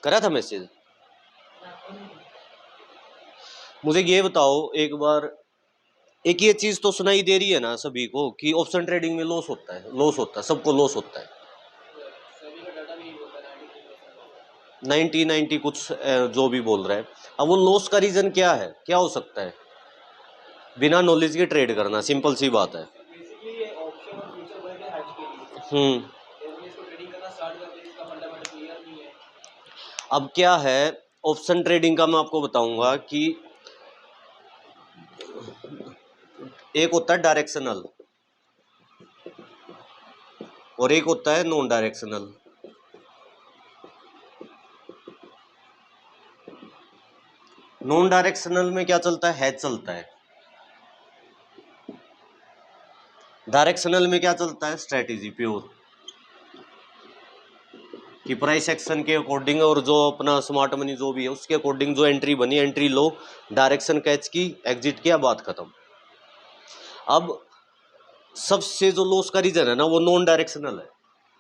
करा था मैसेज। मुझे ये बताओ एक बार, एक ये चीज तो सुनाई दे रही है ना सभी को कि ऑप्शन ट्रेडिंग में लॉस होता है, लॉस होता है, सबको लॉस होता है। 90 कुछ जो भी बोल रहा है। अब वो लॉस का रीजन क्या है, क्या हो सकता है? बिना नॉलेज के ट्रेड करना, सिंपल सी बात है। हम्म। अब क्या है ऑप्शन ट्रेडिंग का, मैं आपको बताऊंगा कि एक होता है डायरेक्शनल और एक होता है नॉन डायरेक्शनल। नॉन डायरेक्शनल में क्या चलता है? हैच चलता है। डायरेक्शनल में क्या चलता है? स्ट्रेटेजी प्योर, कि प्राइस एक्शन के अकॉर्डिंग और जो अपना स्मार्ट मनी जो भी है उसके अकॉर्डिंग जो एंट्री बनी, एंट्री लो, डायरेक्शन कैच की, एग्जिट किया, बात खत्म। अब सबसे जो लॉस का रीजन है ना वो नॉन डायरेक्शनल है।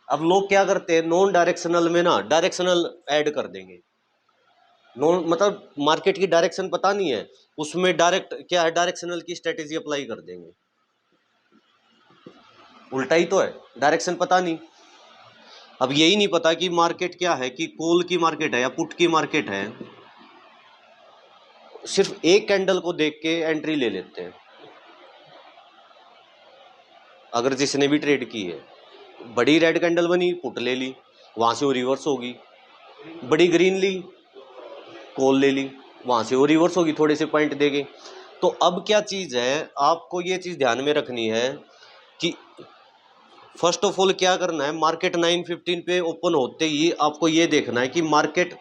अब लोग क्या करते हैं, नॉन डायरेक्शनल में ना डायरेक्शनल ऐड कर देंगे। नॉन मतलब मार्केट की डायरेक्शन पता नहीं है, उसमें डायरेक्ट क्या है, डायरेक्शनल की स्ट्रेटेजी अप्लाई कर देंगे। उल्टा ही तो है, डायरेक्शन पता नहीं। अब यही नहीं पता कि मार्केट क्या है, कि कॉल की मार्केट है या पुट की मार्केट है, सिर्फ एक कैंडल को देख के एंट्री ले लेते हैं। अगर जिसने भी ट्रेड की है, बड़ी रेड कैंडल बनी पुट ले ली, वहां से वो रिवर्स होगी, बड़ी ग्रीन ली कॉल ले ली, वहां से वो रिवर्स होगी, थोड़े से पॉइंट देंगे। तो अब क्या चीज है, आपको ये चीज ध्यान में रखनी है कि फर्स्ट ऑफ ऑल क्या करना है, मार्केट 9:15 पे ओपन होते ही आपको ये देखना है कि मार्केट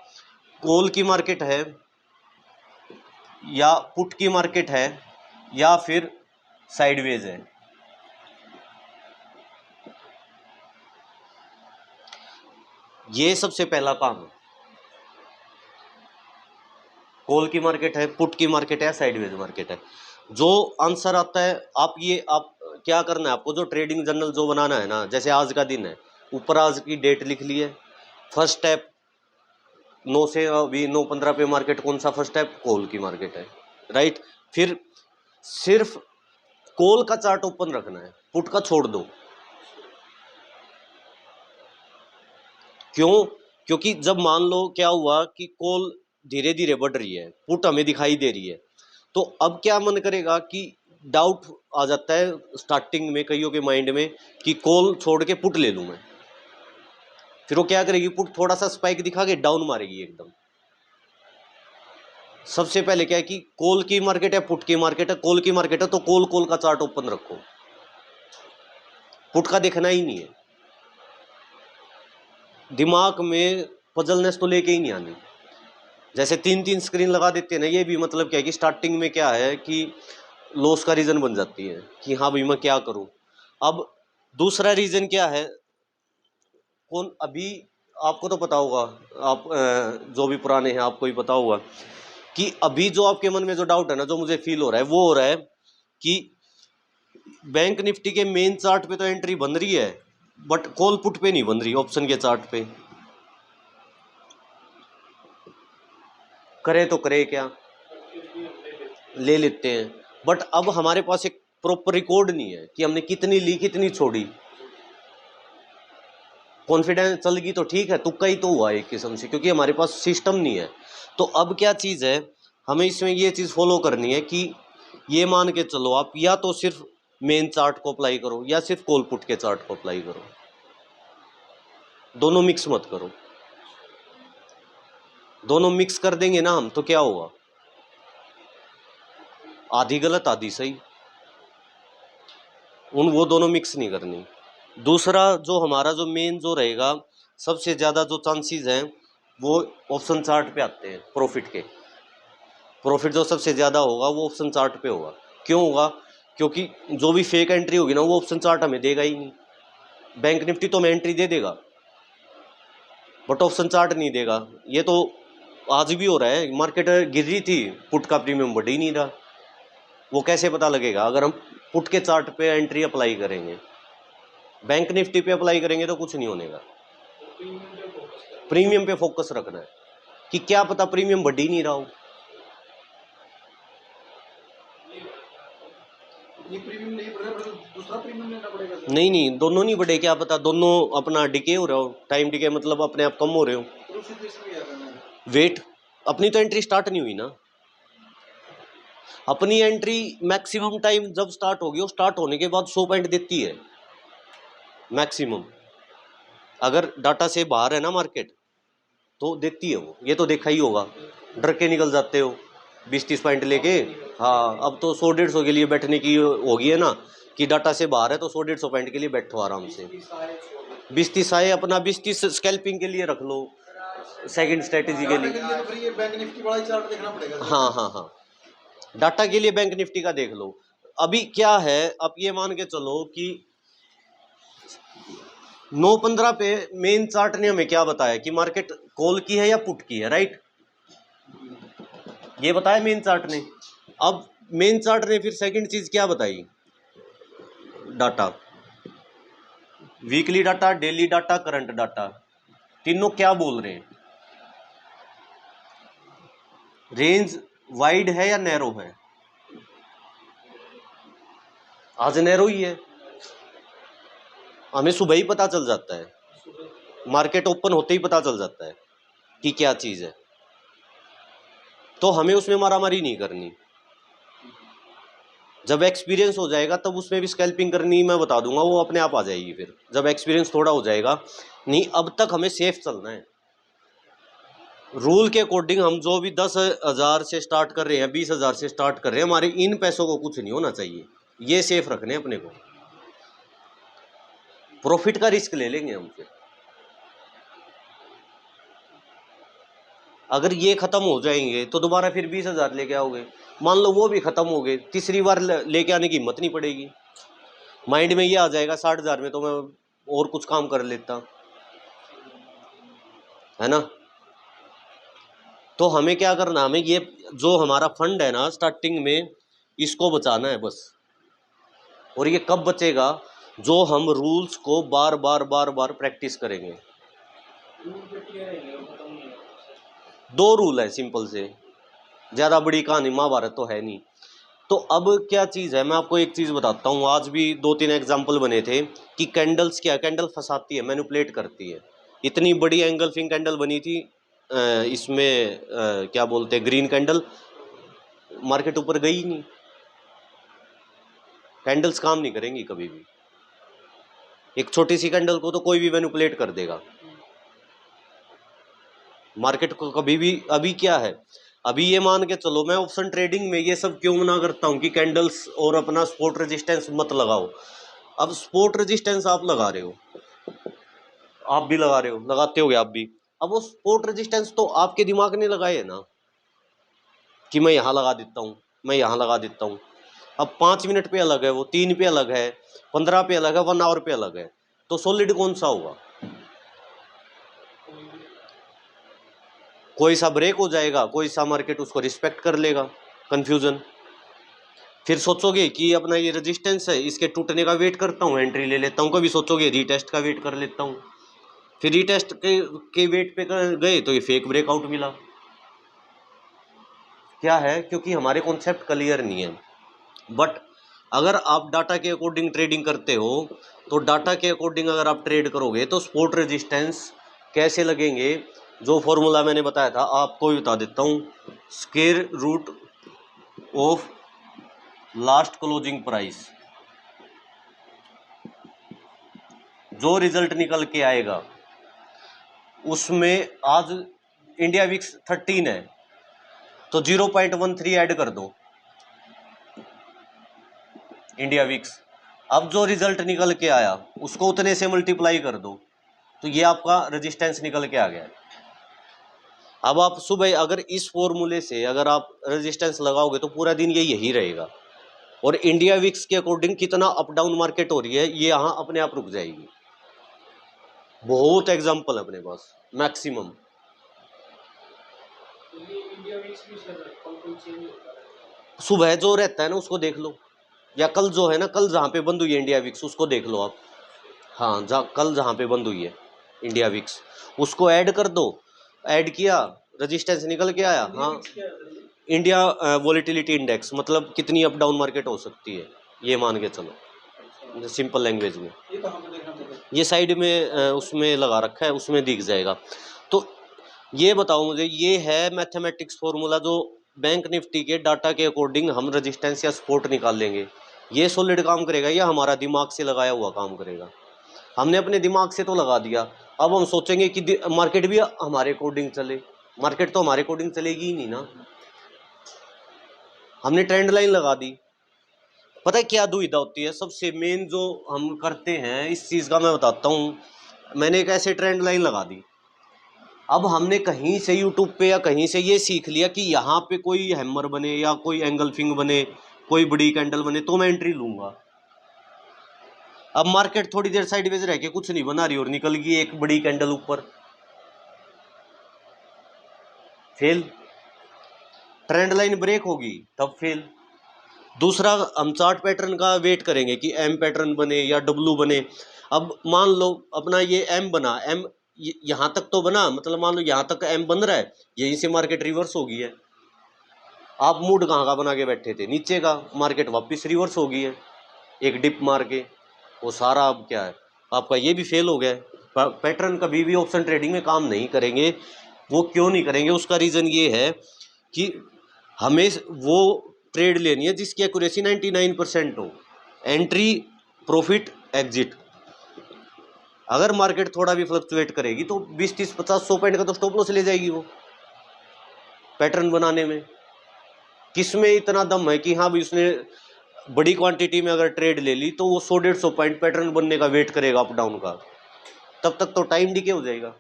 कॉल की मार्केट है या पुट की मार्केट है या फिर साइडवेज है। ये सबसे पहला काम है। कॉल की मार्केट है, पुट की मार्केट है या साइडवेज मार्केट है। जो आंसर आता है आप क्या करना है, आपको जो ट्रेडिंग जर्नल जो बनाना है ना, जैसे आज का दिन है, ऊपर आज की डेट लिख ली है। फर्स्ट स्टेप 9 से अभी 9:15 पे मार्केट कौन सा फर्स्ट स्टेप, कॉल की मार्केट है, राइट। फिर सिर्फ कॉल का चार्ट ओपन रखना है, पुट का छोड़ दो। क्यों? क्योंकि जब मान लो क्या हुआ कि कॉल धीरे धीरे बढ़ रही है, पुट हमें दिखाई दे रही है, तो अब क्या मन करेगा कि डाउट आ जाता है स्टार्टिंग में कईयों के माइंड में कि कॉल छोड़ के पुट ले लूं मैं। फिर वो क्या करेगी, पुट थोड़ा सा स्पाइक दिखा के डाउन मारेगी एकदम। सबसे पहले क्या है कि कॉल की मार्केट है, पुट की मार्केट है, कॉल की मार्केट है तो कॉल कॉल का चार्ट ओपन रखो, पुट का देखना ही नहीं है। दिमाग में पजलनेस तो लेके ही नहीं आनी। जैसे 3-3 स्क्रीन लगा देते हैं ना, ये भी मतलब क्या है कि स्टार्टिंग में क्या है कि लॉस का रीजन बन जाती है कि हाँ भाई मैं क्या करूं। अब दूसरा रीजन क्या है, कौन अभी आपको तो पता होगा, आप जो भी पुराने हैं आपको ही पता होगा कि अभी जो आपके मन में जो डाउट है ना, जो मुझे फील हो रहा है वो हो रहा है कि बैंक निफ्टी के मेन चार्ट पे तो एंट्री बन रही है बट कॉल पुट पे नहीं बन रही, ऑप्शन के चार्ट पे। करे तो करे क्या, ले लेते हैं, बट अब हमारे पास एक प्रॉपर रिकॉर्ड नहीं है कि हमने कितनी ली कितनी छोड़ी। कॉन्फिडेंस चलेगी तो ठीक है, तुक्का ही तो हुआ एक किस्म से, क्योंकि हमारे पास सिस्टम नहीं है। तो अब क्या चीज़ है, हमें इसमें ये चीज़ फॉलो करनी है कि ये मान के चलो आप या तो सिर्फ मेन चार्ट को अप्लाई करो या सिर्फ कॉल पुट के चार्ट को अप्लाई करो, दोनों मिक्स मत करो। दोनों मिक्स कर देंगे ना हम तो क्या होगा, आधी गलत आधी सही, वो दोनों मिक्स नहीं करनी। दूसरा जो हमारा जो मेन जो रहेगा, सबसे ज़्यादा जो चांसेस हैं वो ऑप्शन चार्ट पे आते हैं प्रॉफिट के। प्रॉफिट जो सबसे ज़्यादा होगा वो ऑप्शन चार्ट पे होगा। क्यों होगा? क्योंकि जो भी फेक एंट्री होगी ना वो ऑप्शन चार्ट हमें देगा ही नहीं। बैंक निफ्टी तो हमें एंट्री दे देगा बट ऑप्शन चार्ट नहीं देगा। ये तो आज भी हो रहा है, मार्केट गिर रही थी, पुट का प्रीमियम बढ़ ही नहीं रहा। वो कैसे पता लगेगा? अगर हम पुट के चार्ट पे एंट्री अप्लाई करेंगे, बैंक निफ्टी पे अप्लाई करेंगे तो कुछ नहीं होने का। प्रीमियम पे फोकस रखना है। कि क्या पता प्रीमियम बढ़ ही नहीं रहा हो। ये प्रीमियम नहीं बढ़ रहा, तो दूसरा प्रीमियम लेना पड़ेगा सर। नहीं, दोनों नहीं बढ़े, क्या पता दोनों अपना डिके हो रहे हो, टाइम डिके मतलब अपने आप कम हो रहे हो। तो उसी देश में क्या करना है? वेट, अपनी तो एंट्री स्टार्ट नहीं हुई ना। अपनी एंट्री मैक्सिमम टाइम जब स्टार्ट होगी, वो स्टार्ट होने के बाद 100 पॉइंट देती है मैक्सिमम। अगर डाटा से बाहर है ना मार्केट तो देती है वो, ये तो देखा ही होगा। डर के निकल जाते हो 20-30 पॉइंट लेके। हाँ, अब तो 100-150 के लिए बैठने की होगी है ना, कि डाटा से बाहर है तो 100-150 पॉइंट के लिए बैठो आराम से। 20-30 आए अपना 20-30 स्कैल्पिंग के लिए रख लो, सेकंड स्ट्रेटेजी के डाटा लिए। के लिए तो फिर ये बैंक निफ्टी वाला चार्ट देखना पड़ेगा सर। हाँ, डाटा के लिए बैंक निफ्टी का देख लो। अभी क्या है, अब ये मान के चलो कि 9:15 पे मेन चार्ट ने हमें क्या बताया कि मार्केट कॉल की है या पुट की है, राइट? ये बताया मेन चार्ट ने। अब मेन चार्ट ने फिर सेकंड चीज क्या बताई? Data, weekly data, daily data, current data, तीनों क्या बोल रहे हैं? रेंज वाइड है या नैरो है? आज नैरो ही है, हमें सुबह ही पता चल जाता है, मार्केट ओपन होते ही पता चल जाता है कि क्या चीज है। तो हमें उसमें मारामारी नहीं करनी। जब एक्सपीरियंस हो जाएगा तब उसमें भी स्कैल्पिंग करनी मैं बता दूंगा, वो अपने आप आ जाएगी फिर जब एक्सपीरियंस थोड़ा हो जाएगा। नहीं, अब तक हमें सेफ चलना है। रूल के अकॉर्डिंग हम जो भी 10,000 से स्टार्ट कर रहे हैं, 20,000 से स्टार्ट कर रहे हैं, हमारे इन पैसों को कुछ नहीं होना चाहिए, ये सेफ रखने अपने को। प्रॉफिट का रिस्क ले लेंगे हम फिर। अगर ये खत्म हो जाएंगे तो दोबारा फिर 20,000 लेके आओगे। मान लो वो भी खत्म हो गए, तीसरी बार लेके आने की हिम्मत नहीं पड़ेगी। माइंड में ये आ जाएगा 60,000 में तो मैं और कुछ काम कर लेता, है ना? तो हमें क्या करना, हमें ये जो हमारा फंड है ना स्टार्टिंग में, इसको बचाना है बस। और ये कब बचेगा? जो हम रूल्स को बार बार बार बार प्रैक्टिस करेंगे। दो रूल है सिंपल से, ज़्यादा बड़ी कहानी महाभारत तो है नहीं। तो अब क्या चीज़ है, मैं आपको एक चीज़ बताता हूँ। आज भी 2-3 एग्जाम्पल बने थे कि कैंडल्स क्या, कैंडल फंसाती है, मैनिपुलेट करती है। इतनी बड़ी एंगल्फिंग कैंडल बनी थी इसमें क्या बोलते हैं, ग्रीन कैंडल, मार्केट ऊपर गई ही नहीं। कैंडल्स काम नहीं करेंगी कभी भी, एक छोटी सी कैंडल को तो कोई भी मैनिपुलेट कर देगा मार्केट को कभी भी। अभी क्या है, अभी ये मान के चलो, मैं ऑप्शन ट्रेडिंग में ये सब क्यों मना करता हूँ कि कैंडल्स और अपना स्पॉट रेजिस्टेंस मत लगाओ। अब स्पॉट रेजिस्टेंस आप लगा रहे हो, आप भी लगा रहे हो, लगाते होगे आप भी। अब वो स्पॉट रेजिस्टेंस तो आपके दिमाग ने लगाए है ना, कि मैं यहाँ लगा देता हूँ, मैं यहाँ लगा देता हूँ। अब 5 मिनट पे अलग है, वो 3 पे अलग है, 15 पे अलग है, 1 आवर पे अलग है। तो सॉलिड कौन सा होगा? कोई सा ब्रेक हो जाएगा, कोई सा मार्केट उसको रिस्पेक्ट कर लेगा। कंफ्यूजन। फिर सोचोगे कि अपना ये रेजिस्टेंस है, इसके टूटने का वेट करता हूँ, एंट्री ले लेता हूँ। कभी सोचोगे रीटेस्ट का वेट कर लेता हूँ। फिर रीटेस्ट के वेट पे गए तो ये फेक ब्रेकआउट मिला। क्या है, क्योंकि हमारे कॉन्सेप्ट क्लियर नहीं है। बट अगर आप डाटा के अकॉर्डिंग ट्रेडिंग करते हो, तो डाटा के अकॉर्डिंग अगर आप ट्रेड करोगे तो स्पॉट रेजिस्टेंस कैसे लगेंगे, जो फॉर्मूला मैंने बताया था आपको भी बता देता हूँ। Square root of last closing price, जो रिजल्ट निकल के आएगा उसमें, आज इंडिया विक्स 13 है तो 0.13 ऐड कर दो इंडिया विक्स। अब जो रिजल्ट निकल के आया उसको उतने से मल्टीप्लाई कर दो, तो ये आपका रेजिस्टेंस निकल के आ गया। अब आप सुबह अगर इस फॉर्मूले से अगर आप रेजिस्टेंस लगाओगे तो पूरा दिन ये यही रहेगा। और इंडिया विक्स के अकॉर्डिंग कितना अप डाउन मार्केट हो रही है, ये यहाँ अपने आप रुक जाएगी। बहुत एग्जाम्पल है अपने पास, मैक्सिमम। सुबह जो रहता है ना उसको देख लो, या कल जो है ना, कल जहाँ पे बंद हुई है इंडिया विक्स उसको देख लो आप। हाँ, कल जहाँ पे बंद हुई है इंडिया विक्स उसको ऐड कर दो। ऐड किया, रेजिस्टेंस निकल के आया। हाँ, क्या है सर ये? इंडिया वॉलेटिलिटी इंडेक्स, मतलब कितनी अप डाउन मार्केट हो सकती है, ये मान के चलो अच्छा, सिंपल लैंग्वेज में। ये कहाँ पे देखना पड़ेगा? ये साइड में उसमें लगा रखा है, उसमें दिख जाएगा। तो ये बताओ मुझे, ये है मैथमेटिक्स फॉर्मूला जो बैंक निफ्टी के डाटा के अकॉर्डिंग हम रेजिस्टेंस या सपोर्ट निकाल लेंगे। ये सॉलिड काम करेगा या हमारा दिमाग से लगाया हुआ काम करेगा? हमने अपने दिमाग से तो लगा दिया, अब हम सोचेंगे कि मार्केट भी हमारे अकॉर्डिंग चले। मार्केट तो हमारे अकॉर्डिंग चलेगी ही नहीं ना, हमने ट्रेंड लाइन लगा दी। पता है क्या दुविधा होती है सबसे मेन जो हम करते हैं इस चीज़ का, मैं बताता हूँ। मैंने एक ऐसे ट्रेंड लाइन लगा दी, अब हमने कहीं से यूट्यूब पे या कहीं से ये सीख लिया कि यहाँ पे कोई हैमर बने या कोई एंगल्फिंग बने, कोई बड़ी कैंडल बने तो मैं एंट्री लूंगा। अब मार्केट थोड़ी देर साइडवेज रह के कुछ नहीं बना रही और निकल गई एक बड़ी कैंडल ऊपर, फेल। ट्रेंड लाइन ब्रेक होगी तब फेल। दूसरा, हम चार्ट पैटर्न का वेट करेंगे कि एम पैटर्न बने या डब्लू बने। अब मान लो अपना ये एम बना, एम यहाँ तक तो बना, मतलब मान लो यहाँ तक एम बन रहा है, यहीं से मार्केट रिवर्स हो गई है। आप मूड कहाँ का बना के बैठे थे? नीचे का। मार्केट वापस रिवर्स हो गई है एक डिप मार के, वो सारा अब क्या है आपका, ये भी फेल हो गया है। पैटर्न कभी भी ऑप्शन ट्रेडिंग में काम नहीं करेंगे। वो क्यों नहीं करेंगे? उसका रीज़न ये है कि हमें वो ट्रेड लेनी है जिसकी एक्यूरेसी 99% हो, एंट्री, प्रॉफिट, एग्जिट। अगर मार्केट थोड़ा भी फ्लक्चुएट करेगी तो 20, 30, 50, 100 पॉइंट का तो स्टॉप लॉस ले जाएगी वो पैटर्न बनाने में। किसमें इतना दम है कि हाँ भाई उसने बड़ी क्वांटिटी में अगर ट्रेड ले ली तो वो 100-150 पॉइंट पैटर्न बनने का वेट करेगा अप डाउन का, तब तक तो टाइम डिके हो जाएगा।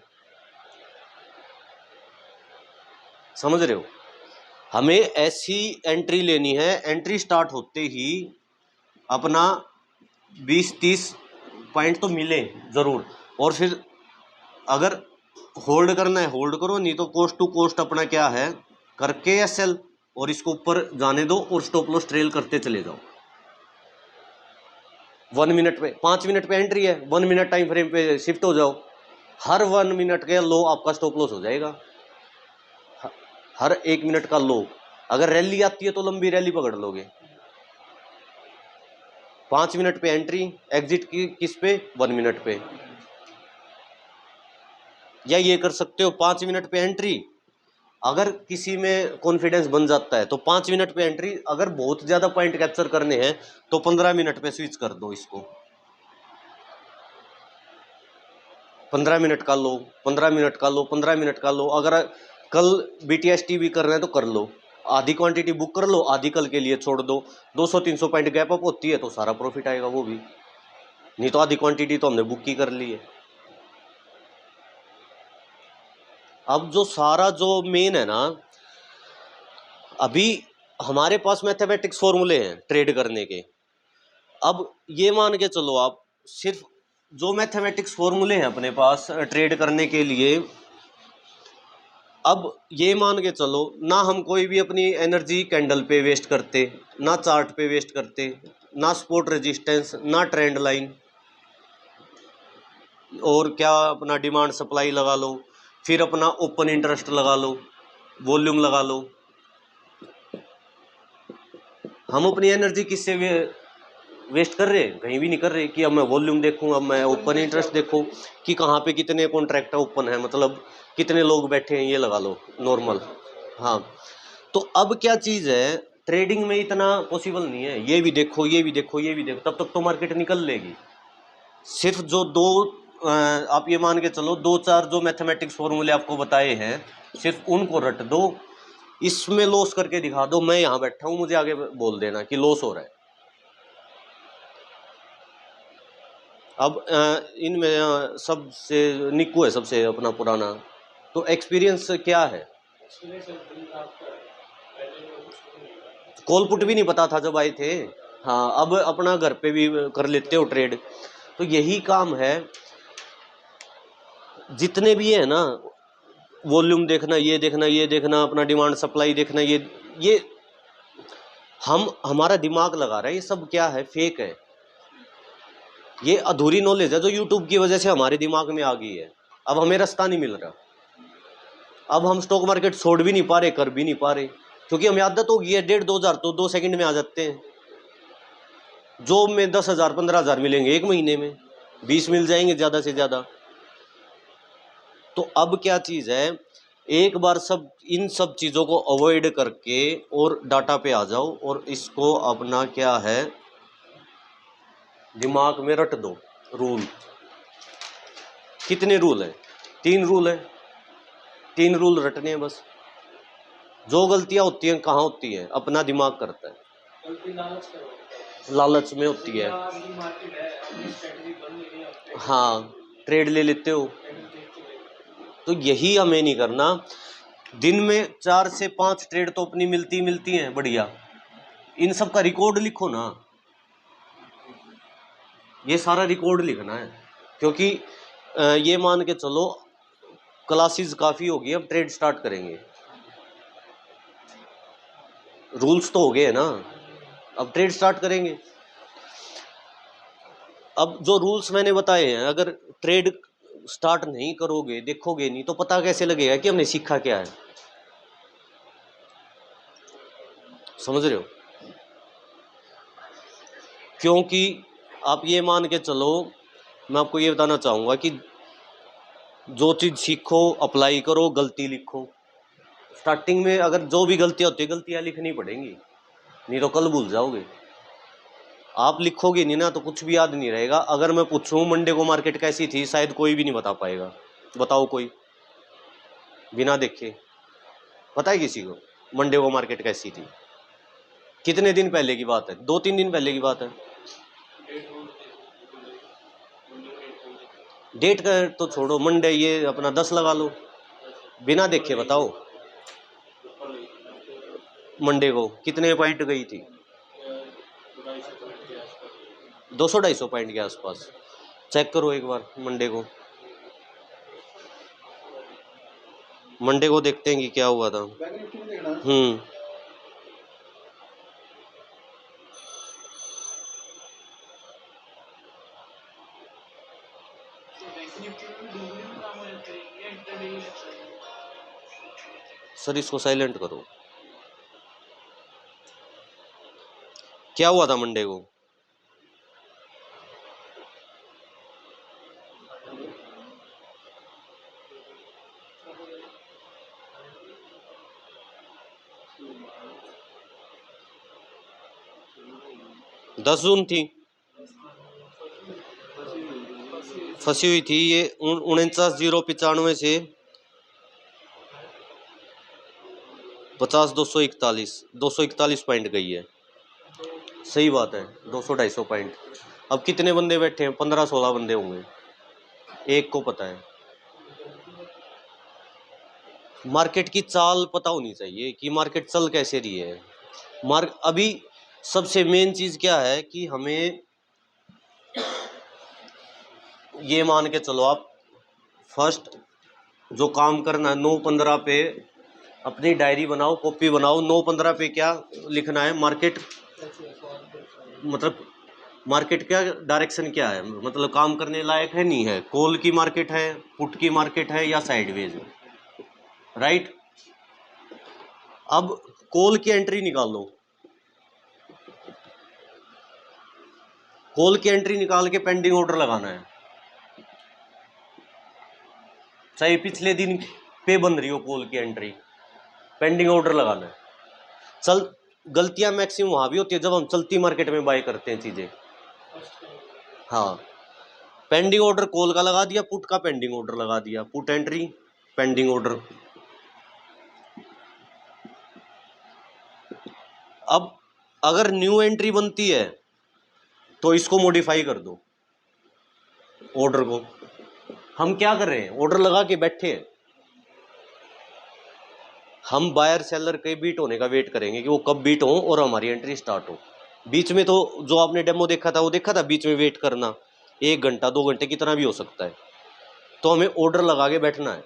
समझ रहे हो? हमें ऐसी एंट्री लेनी है, एंट्री स्टार्ट होते ही अपना 20-30 पॉइंट तो मिले ज़रूर, और फिर अगर होल्ड करना है होल्ड करो, नहीं तो कोस्ट टू कोस्ट अपना क्या है करके या सेल, और इसको ऊपर जाने दो और स्टॉप लॉस ट्रेल करते चले जाओ। 1 मिनट पे, 5 मिनट पे एंट्री है, 1 मिनट टाइम फ्रेम पे शिफ्ट हो जाओ, हर 1 मिनट के लो आपका स्टॉप लॉस हो जाएगा। हर 1 मिनट का लो, अगर रैली आती है तो लंबी रैली पकड़ लोगे। 5 मिनट पे एंट्री, एग्जिट की किस पे? 1 मिनट पे। या ये कर सकते हो 5 मिनट पे एंट्री, अगर किसी में कॉन्फिडेंस बन जाता है तो 5 मिनट पे एंट्री, अगर बहुत ज्यादा पॉइंट कैप्चर करने हैं तो 15 मिनट पे स्विच कर दो इसको। 15 मिनट का लो, 15 मिनट का लो, 15 मिनट का लो। अगर कल BTST भी कर रहे हैं तो कर लो, आधी क्वांटिटी बुक कर लो, आधी कल के लिए छोड़ दो। 200-300 पॉइंट गैप अप होती है तो सारा प्रॉफिट आएगा वो भी, नहीं तो आधी क्वांटिटी तो हमने बुक ही कर ली है। अब जो सारा जो मेन है ना, अभी हमारे पास मैथमेटिक्स फॉर्मूले हैं ट्रेड करने के। अब ये मान के चलो आप, सिर्फ जो मैथमेटिक्स फॉर्मूले हैं अपने पास ट्रेड करने के लिए, अब ये मान के चलो ना हम कोई भी अपनी एनर्जी कैंडल पे वेस्ट करते, ना चार्ट पे वेस्ट करते, ना सपोर्ट रेजिस्टेंस, ना ट्रेंड लाइन, और क्या अपना डिमांड सप्लाई लगा लो, फिर अपना ओपन इंटरेस्ट लगा लो, वॉल्यूम लगा लो। हम अपनी एनर्जी किससे वेस्ट कर रहे हैं? कहीं भी नहीं कर रहे कि अब मैं वॉल्यूम देखूं, अब मैं ओपन इंटरेस्ट देखूं कि कहाँ पे कितने कॉन्ट्रैक्ट ओपन है, मतलब कितने लोग बैठे हैं, ये लगा लो नॉर्मल। हाँ, तो अब क्या चीज़ है, ट्रेडिंग में इतना पॉसिबल नहीं है ये भी देखो, ये भी देखो, ये भी देखो, तब तक तो मार्केट निकल लेगी। सिर्फ जो दो आप ये मान के चलो 2-4 जो मैथमेटिक्स फॉर्मूले आपको बताए हैं, सिर्फ उनको रट दो, इसमें लॉस करके दिखा दो, मैं यहाँ बैठा हूँ, मुझे आगे बोल देना कि लॉस हो रहा है। अब इनमें सबसे निक्कू है सबसे अपना पुराना, तो एक्सपीरियंस क्या है? कॉल पुट भी नहीं पता था जब आए थे। हाँ, अब अपना घर पे भी कर लेते हो ट्रेड। तो यही काम है, जितने भी है ना, वॉल्यूम देखना, ये देखना, ये देखना, अपना डिमांड सप्लाई देखना, ये हम हमारा दिमाग लगा रहे हैं, ये सब क्या है? फेक है। ये अधूरी नॉलेज है जो यूट्यूब की वजह से हमारे दिमाग में आ गई है, अब हमें रास्ता नहीं मिल रहा। अब हम स्टॉक मार्केट छोड़ भी नहीं पा रहे, कर भी नहीं पा रहे, क्योंकि हमें आदत हो गई है 1,500-2,000 तो 2 सेकंड में आ जाते हैं। जॉब में 10,000 15,000 मिलेंगे एक महीने में, 20 मिल जाएंगे ज़्यादा से ज़्यादा। तो अब क्या चीज़ है, एक बार सब इन सब चीज़ों को अवॉइड करके और डाटा पे आ जाओ, और इसको अपना क्या है दिमाग में रट दो। रूल कितने रूल है? 3 रूल है, 3 रूल रटने हैं बस। जो गलतियां होती हैं कहाँ होती है? अपना दिमाग करता है, गलती लालच करो, लालच में होती है। अभी मार्केट है, अपनी स्ट्रेटजी बन नहीं रही, आप हाँ, ट्रेड ले लेते हो, ट्रेड देख के देखो। तो यही हमें नहीं करना। दिन में 4 से 5 ट्रेड तो अपनी मिलती हैं बढ़िया, इन सब का रिकॉर्ड लिखो ना, ये सारा रिकॉर्ड लिखना है। क्योंकि ये मान के चलो क्लासेस काफ़ी होगी, अब ट्रेड स्टार्ट करेंगे, रूल्स तो हो गए हैं ना, अब ट्रेड स्टार्ट करेंगे। अब जो रूल्स मैंने बताए हैं, अगर ट्रेड स्टार्ट नहीं करोगे, देखोगे नहीं, तो पता कैसे लगेगा कि हमने सीखा क्या है? समझ रहे हो? क्योंकि आप ये मान के चलो, मैं आपको ये बताना चाहूँगा कि जो चीज़ सीखो अप्लाई करो, गलती लिखो। स्टार्टिंग में अगर जो भी गलतियाँ होती है, गलतियाँ लिखनी पड़ेंगी, नहीं तो कल भूल जाओगे। आप लिखोगे नहीं ना तो कुछ भी याद नहीं रहेगा। अगर मैं पूछूं मंडे को मार्केट कैसी थी, शायद कोई भी नहीं बता पाएगा। बताओ कोई, बिना देखे पता है किसी को मंडे को मार्केट कैसी थी? कितने दिन पहले की बात है? 2-3 दिन पहले की बात है। डेट का तो छोड़ो, मंडे ये अपना 10 लगा लो, बिना देखे बताओ मंडे को कितने पॉइंट गई थी? 200-250 पॉइंट के आसपास। चेक करो एक बार मंडे को, मंडे को देखते हैं कि क्या हुआ था। बैंक निफ्टी में देखना है। बैंक निफ्टी में डूबने में काम हो जाता है, ये इंटरडे लगता है। सर इसको साइलेंट करो। क्या हुआ था मंडे को? दस जून थी, फंसी हुई थी ये 49,095 से 50,241 पॉइंट गई है। सही बात है, 200-250 पॉइंट। अब कितने बंदे बैठे हैं? 15-16 बंदे होंगे, एक को पता है। मार्केट की चाल पता होनी चाहिए कि मार्केट चल कैसे रही है। अभी सबसे मेन चीज़ क्या है कि हमें ये मान के चलो, आप फर्स्ट जो काम करना है 9-15 पे अपनी डायरी बनाओ, कॉपी बनाओ। 9-15 पे क्या लिखना है? मार्केट मतलब मार्केट क्या डायरेक्शन क्या है, मतलब काम करने लायक है नहीं है, कॉल की मार्केट है, पुट की मार्केट है, या साइडवेज है, राइट? अब कॉल की एंट्री निकाल लो, कॉल की एंट्री निकाल के पेंडिंग ऑर्डर लगाना है, चाहे पिछले दिन पे बन रही हो कॉल की एंट्री, पेंडिंग ऑर्डर लगाना है। चल गलतियां मैक्सिमम वहां भी होती है जब हम चलती मार्केट में बाय करते हैं चीजें। हाँ, पेंडिंग ऑर्डर कॉल का लगा दिया, पुट का पेंडिंग ऑर्डर लगा दिया, पुट एंट्री पेंडिंग ऑर्डर। अब अगर न्यू एंट्री बनती है तो इसको मॉडिफाई कर दो, ऑर्डर को। हम क्या कर रहे हैं? ऑर्डर लगा के बैठे हैं, हम बायर सेलर के बीट होने का वेट करेंगे कि वो कब बीट हो और हमारी एंट्री स्टार्ट हो। बीच में तो जो आपने डेमो देखा था वो देखा था, बीच में वेट करना 1 घंटा 2 घंटे कितना भी हो सकता है। तो हमें ऑर्डर लगा के बैठना है,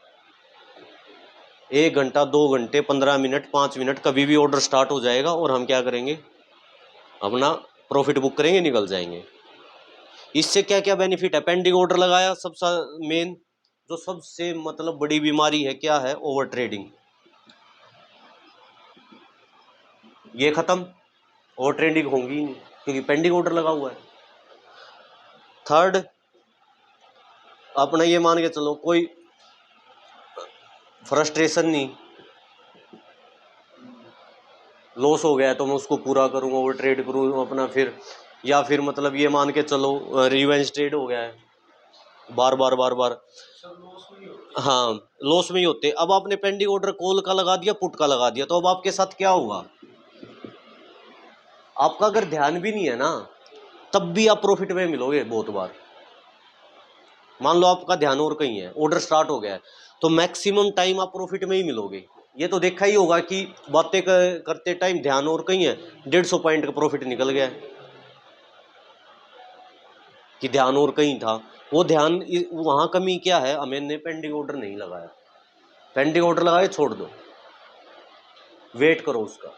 1 घंटा 2 घंटे 15 मिनट 5 मिनट, कभी भी ऑर्डर स्टार्ट हो जाएगा और हम क्या करेंगे? अपना प्रॉफिट बुक करेंगे, निकल जाएंगे। इससे क्या क्या बेनिफिट है? पेंडिंग ऑर्डर लगाया सबसे मेन, जो सबसे मतलब बड़ी बीमारी है क्या है, ओवर ट्रेडिंग। ये खत्म, ओवर ट्रेडिंग होगी ही नहीं क्योंकि पेंडिंग ऑर्डर लगा हुआ है। थर्ड, अपना ये मान के चलो कोई फ्रस्ट्रेशन नहीं, लॉस हो गया है तो मैं उसको पूरा करूँ, ओवर ट्रेड करूँ अपना फिर, या फिर मतलब ये मान के चलो रिवेंज ट्रेड हो गया है, बार बार बार बार, हाँ लॉस में ही होते। अब आपने पेंडिंग ऑर्डर कॉल का लगा दिया, पुट का लगा दिया, तो अब आपके साथ क्या होगा, आपका अगर ध्यान भी नहीं है ना तब भी आप प्रॉफिट में मिलोगे बहुत बार। मान लो आपका ध्यान और कहीं है, ऑर्डर स्टार्ट हो गया है, तो मैक्सिमम टाइम आप प्रॉफिट में ही मिलोगे। ये तो देखा ही होगा कि बातें करते टाइम ध्यान और कहीं है, 150 पॉइंट का प्रॉफिट निकल गया है कि ध्यान और कहीं था। वो ध्यान वहां कमी क्या है, हमने पेंडिंग ऑर्डर नहीं लगाया। पेंडिंग ऑर्डर लगाए छोड़ दो, वेट करो उसका।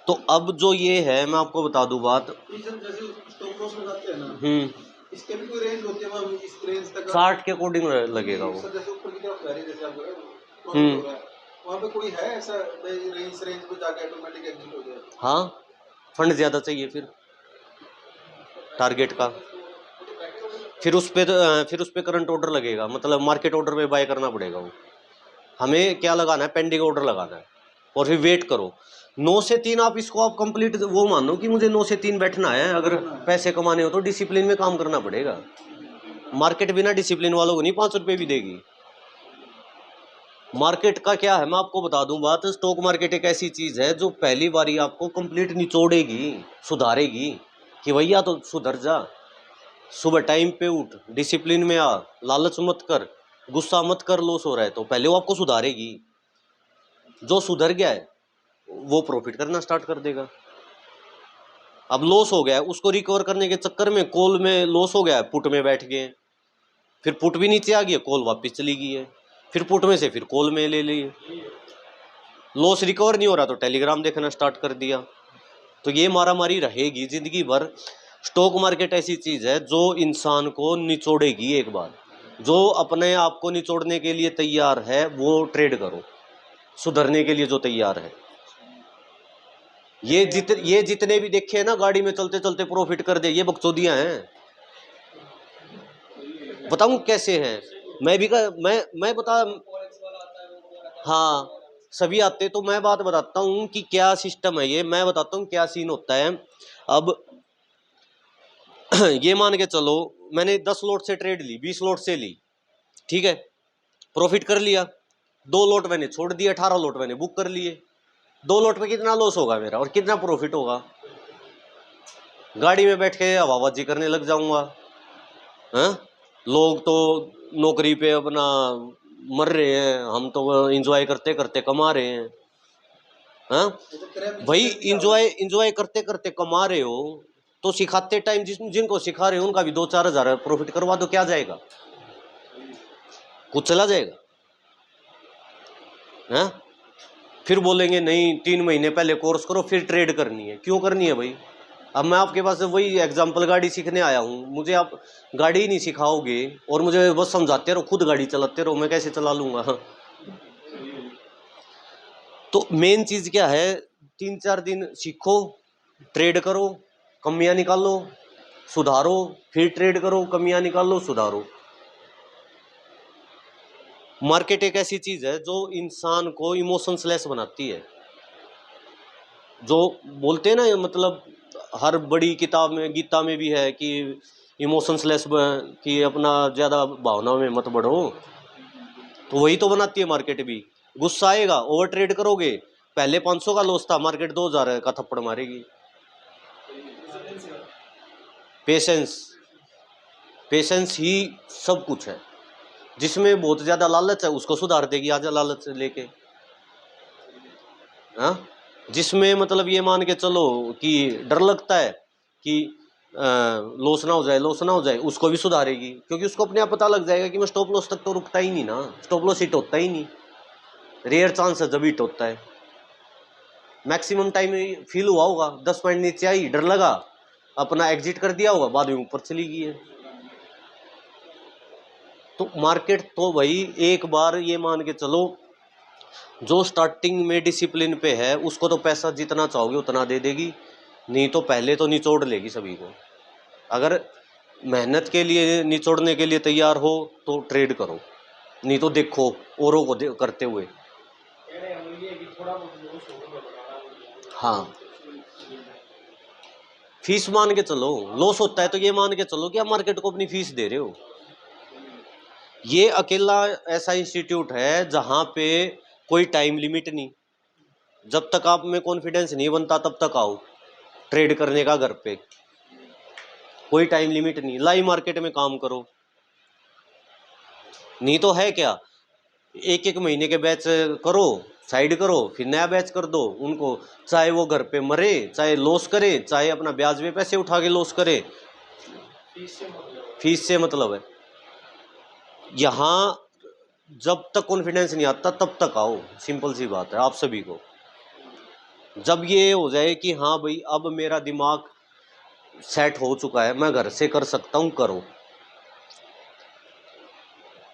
तो अब जो ये है मैं आपको बता दूं बात, जैसे स्टॉप लॉस लगाते हैं ना, इसके भी कोई रेंज होती है, हम इस रेंज तक चार्ट के अकॉर्डिंग लगेगा वो। जैसे ऊपर की तरफ जा रही है, जैसे आप प्रॉफिट हो रहा है, वहाँ पे कोई है ऐसा रेंज पे जाके ऑटोमेटिक एग्जिट हो जाए? हाँ, फंड ज्यादा चाहिए फिर टारगेट का, फिर उस पे करंट ऑर्डर लगेगा, मतलब मार्केट ऑर्डर पे बाय करना पड़ेगा वो। हमें क्या लगाना है, पेंडिंग ऑर्डर लगाना है, और फिर वेट करो 9 से 3। आप इसको आप कंप्लीट वो मानो कि मुझे 9 से 3 बैठना है। अगर पैसे कमाने हो तो डिसिप्लिन में काम करना पड़ेगा। मार्केट बिना डिसिप्लिन वालों को नहीं 5 रुपए भी देगी। मार्केट का क्या है मैं आपको बता दूं बात, स्टॉक मार्केट एक ऐसी चीज है जो पहली बारी आपको कंप्लीट निचोड़ेगी, सुधारेगी कि भैया तो सुधर जा, सुबह टाइम पे उठ, डिसिप्लिन में आ, लालच मत कर, गुस्सा मत कर, लॉस हो रहा है तो पहले वो आपको सुधारेगी। जो सुधर गया है वो प्रॉफिट करना स्टार्ट कर देगा। अब लॉस हो गया है, उसको रिकवर करने के चक्कर में कॉल में लॉस हो गया है, पुट में बैठ गए, फिर पुट भी नीचे आ गई, कॉल वापस चली गई है, फिर पुट में से फिर कॉल में ले ली, लॉस रिकवर नहीं हो रहा तो टेलीग्राम देखना स्टार्ट कर दिया। तो ये मारामारी रहेगी जिंदगी भर। स्टॉक मार्केट ऐसी चीज है जो इंसान को निचोड़ेगी एक बार। जो अपने आप को निचोड़ने के लिए तैयार है वो ट्रेड करो, सुधरने के लिए जो तैयार है। ये जितने भी देखे हैं ना गाड़ी में चलते चलते प्रॉफिट कर दे, ये बकचोदियां हैं। बताऊं कैसे हैं, मैं भी मैं बता, हाँ सभी आते, तो मैं बात बताता हूँ कि क्या सिस्टम है ये, मैं बताता हूँ क्या सीन होता है। अब ये मान के चलो मैंने 10 लोट से ट्रेड ली, 20 लोट से ली, ठीक है, प्रॉफिट कर लिया, 2 लोट मैंने छोड़ दिए, 18 लोट मैंने बुक कर लिए। 2 लोट में कितना लॉस होगा मेरा और कितना प्रॉफिट होगा? गाड़ी में बैठ के हवाबाजी करने लग जाऊंगा। हैं, लोग तो नौकरी पे अपना मर रहे हैं, हम तो एंजॉय करते करते कमा रहे हैं। हाँ भाई, इंजॉय करते करते कमा रहे हो तो सिखाते टाइम जिनको सिखा रहे हो उनका भी 2-4 हजार प्रॉफिट करवा दो, क्या जाएगा, कुछ चला जाएगा? हैं, फिर बोलेंगे नहीं 3 महीने पहले कोर्स करो फिर ट्रेड करनी है। क्यों करनी है भाई? अब मैं आपके पास वही एग्जांपल गाड़ी सीखने आया हूँ, मुझे आप गाड़ी ही नहीं सिखाओगे और मुझे बस समझाते रहो, खुद गाड़ी चलाते रहो, मैं कैसे चला लूंगा? तो मेन चीज क्या है, 3-4 दिन सीखो, ट्रेड करो, कमियां निकालो, सुधारो, फिर ट्रेड करो, कमियां निकालो, सुधारो। मार्केट एक ऐसी चीज है जो इंसान को इमोशंसलेस बनाती है। जो बोलते हैं ना, मतलब हर बड़ी किताब में, गीता में भी है कि इमोशंसलेस कि अपना ज्यादा भावनाओं में मत बढ़ो, तो वही तो बनाती है मार्केट भी। गुस्सा आएगा, ओवर ट्रेड करोगे, पहले 500 का लॉस था, मार्केट 2000 का थप्पड़ मारेगी। पेशेंस, पेशेंस ही सब कुछ है। जिसमें बहुत ज्यादा लालच है उसको सुधार देगी आज लालच लेके। हाँ, जिसमें मतलब ये मान के चलो कि डर लगता है कि लॉस ना हो जाए, लॉस ना हो जाए, उसको भी सुधारेगी, क्योंकि उसको अपने आप पता लग जाएगा कि मैं स्टॉप लॉस तक तो रुकता ही नहीं ना, स्टॉप लॉस हिट होता ही नहीं, रेयर चांस है जब हिट होता है। मैक्सिमम टाइम फील हुआ होगा, 10 पॉइंट नीचे आई, डर लगा, अपना एग्जिट कर दिया होगा, बाद में ऊपर चली गई है। तो मार्केट तो भाई एक बार ये मान के चलो, जो स्टार्टिंग में डिसिप्लिन पे है उसको तो पैसा जितना चाहोगे उतना दे देगी, नहीं तो पहले तो निचोड़ लेगी सभी को। अगर मेहनत के लिए निचोड़ने के लिए तैयार हो तो ट्रेड करो, नहीं तो देखो औरों को करते हुए। हाँ, फीस मान के चलो, लॉस होता है तो ये मान के चलो कि आप मार्केट को अपनी फीस दे रहे हो। ये अकेला ऐसा इंस्टीट्यूट है जहां पे कोई टाइम लिमिट नहीं, जब तक आप में कॉन्फिडेंस नहीं बनता तब तक आओ ट्रेड करने का घर पे, कोई टाइम लिमिट नहीं, लाइव मार्केट में काम करो। नहीं तो है क्या, एक एक महीने के बैच करो, साइड करो, फिर नया बैच कर दो उनको, चाहे वो घर पे मरे, चाहे लॉस करे, चाहे अपना ब्याज में पैसे उठा के लॉस करे, फीस से मतलब है। यहाँ जब तक कॉन्फिडेंस नहीं आता तब तक आओ, सिंपल सी बात है आप सभी को। जब ये हो जाए कि हाँ भाई अब मेरा दिमाग सेट हो चुका है, मैं घर से कर सकता हूँ, करो।